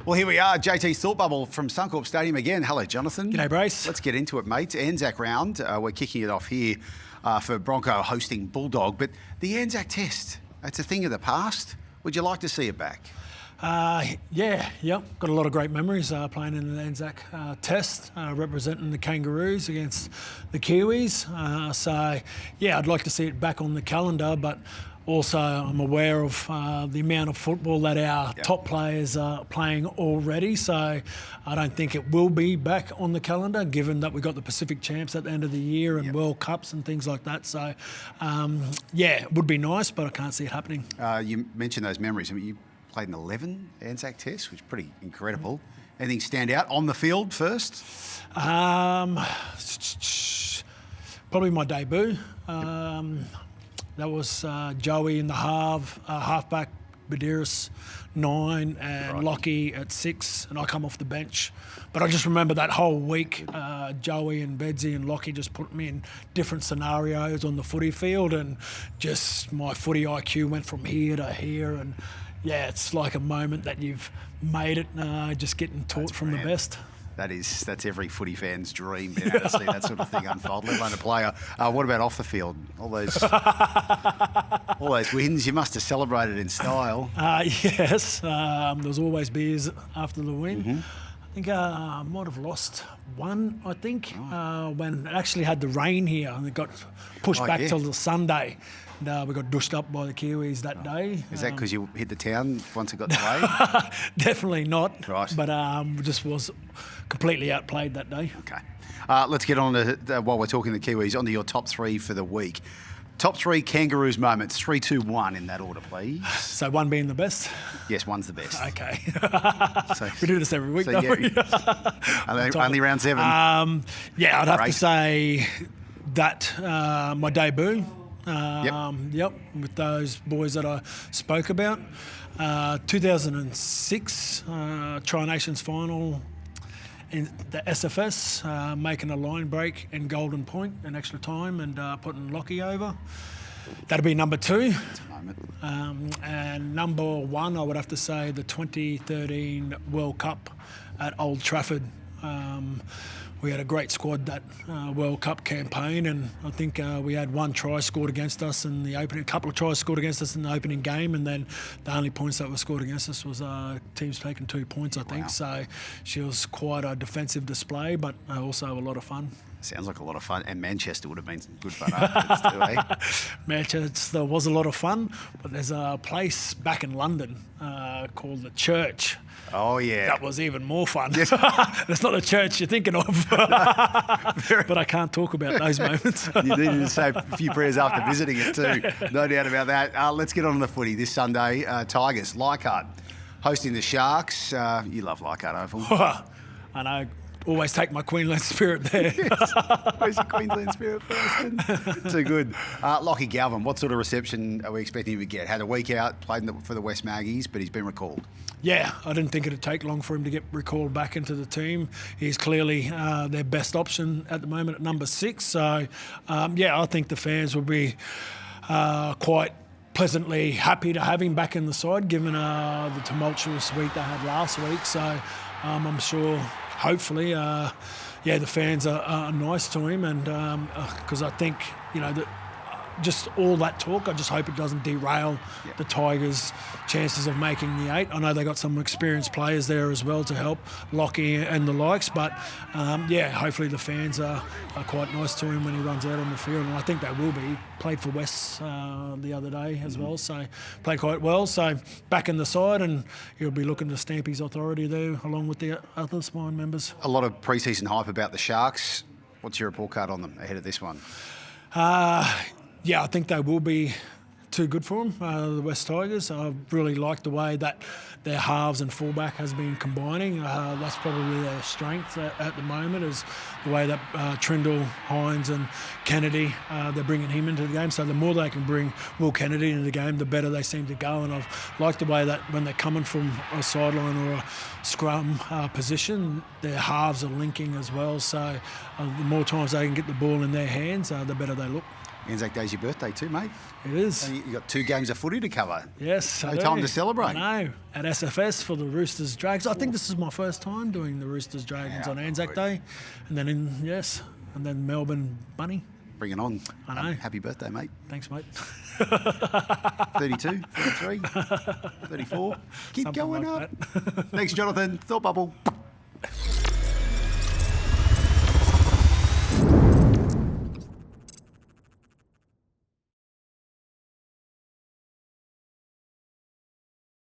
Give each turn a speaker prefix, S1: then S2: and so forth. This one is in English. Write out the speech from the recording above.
S1: Well, here we are, JT's Thought Bubble from Suncorp Stadium again. Hello, Jonathan.
S2: G'day, Brace.
S1: Let's get into it, mate. Anzac round. We're kicking it off here for Bronco hosting Bulldog. But the Anzac Test, it's a thing of the past. Would you like to see it back?
S2: Yeah. Got a lot of great memories playing in the Anzac Test, representing the Kangaroos against the Kiwis. So, yeah, I'd like to see it back on the calendar, but also I'm aware of the amount of football that our top players are playing already. So I don't think it will be back on the calendar, given that we've got the Pacific Champs at the end of the year and World Cups and things like that. So, it would be nice, but I can't see it happening.
S1: You mentioned those memories. I mean, you played in 11 Anzac Tests, which is pretty incredible. Anything stand out on the field first?
S2: Probably my debut. That was Joey in the halfback, Badiris 9, and Lockie at 6, and I come off the bench. But I just remember that whole week, Joey and Bedsy and Lockie just put me in different scenarios on the footy field, and just my footy IQ went from here to here, and it's like a moment that you've made it, just getting taught from the best.
S1: That's every footy fan's dream, being able to see that sort of thing unfold, let alone a player. What about off the field? All those wins, you must have celebrated in style.
S2: Yes, there was always beers after the win. Mm-hmm. I think I might have lost one, when it actually had the rain here and it got pushed back till the Sunday. And we got dushed up by the Kiwis that day.
S1: Is that because you hit the town once it got delayed?
S2: Definitely not.
S1: Right.
S2: But just was completely outplayed that day.
S1: Okay. Let's get on to, while we're talking the Kiwis, onto your top three for the week. Top three Kangaroos moments, 3, 2, 1 in that order, please.
S2: So one being the best?
S1: Yes, one's the best.
S2: Okay. We do this every week, don't we?
S1: Only round 7.
S2: I'd have to say that my debut. With those boys that I spoke about. 2006 Tri-Nations final in the SFS, making a line break in Golden Point in extra time and putting Lockie over. That'd be number 2.
S1: That's a moment.
S2: And number 1, I would have to say the 2013 World Cup at Old Trafford. We had a great squad that World Cup campaign, and I think we had one try scored against us in the opening, a couple of tries scored against us in the opening game, and then the only points that were scored against us was teams taking 2 points, I think. Wow. So she was quite a defensive display, but also a lot of fun.
S1: Sounds like a lot of fun, and Manchester would have been some good fun afterwards too, eh?
S2: Manchester was a lot of fun, but there's a place back in London called the Church.
S1: Oh, yeah.
S2: That was even more fun. Yes. That's not the church you're thinking of. But I can't talk about those moments.
S1: You needed to say a few prayers after visiting it too. No doubt about that. Let's get on to the footy this Sunday. Tigers, Leichhardt, hosting the Sharks. You love Leichhardt Oval.
S2: I know. Always take my Queensland spirit there.
S1: Yes. Where's your Queensland spirit first? Too good. Lockie Galvin, what sort of reception are we expecting him to get? Had a week out, played for the West Maggies, but he's been recalled. Yeah,
S2: I didn't think it'd take long for him to get recalled back into the team. He's clearly their best option at the moment at number 6. So, I think the fans will be quite pleasantly happy to have him back in the side, given the tumultuous week they had last week. So I'm sure, hopefully, the fans are nice to him, and because I think, that just all that talk, I just hope it doesn't derail the Tigers' chances of making the 8. I know they got some experienced players there as well to help Lockie and the likes, but hopefully the fans are quite nice to him when he runs out on the field, and I think they will be. He played for West the other day as well, so played quite well. So back in the side, and he'll be looking to stamp his authority there along with the other spine members.
S1: A lot of pre-season hype about the Sharks. What's your report card on them ahead of this one?
S2: I think they will be too good for them, the West Tigers. I really like the way that their halves and fullback has been combining. That's probably their strength at the moment, is the way that Trindle, Hines and Kennedy, they're bringing him into the game. So the more they can bring Will Kennedy into the game, the better they seem to go. And I've liked the way that when they're coming from a sideline or a scrum position, their halves are linking as well. So the more times they can get the ball in their hands, the better they look.
S1: Anzac Day's your birthday too, mate.
S2: It is.
S1: And you got 2 games of footy to cover.
S2: Yes.
S1: No time to celebrate.
S2: No. At SFS for the Roosters Dragons. I think this is my first time doing the Roosters Dragons on Anzac Day. And then and then Melbourne Bunny.
S1: Bring it on.
S2: I know.
S1: Happy birthday, mate.
S2: Thanks, mate.
S1: 32, 33, 34. Keep
S2: Something
S1: going
S2: like
S1: up. Thanks, Jonathan. Thought bubble.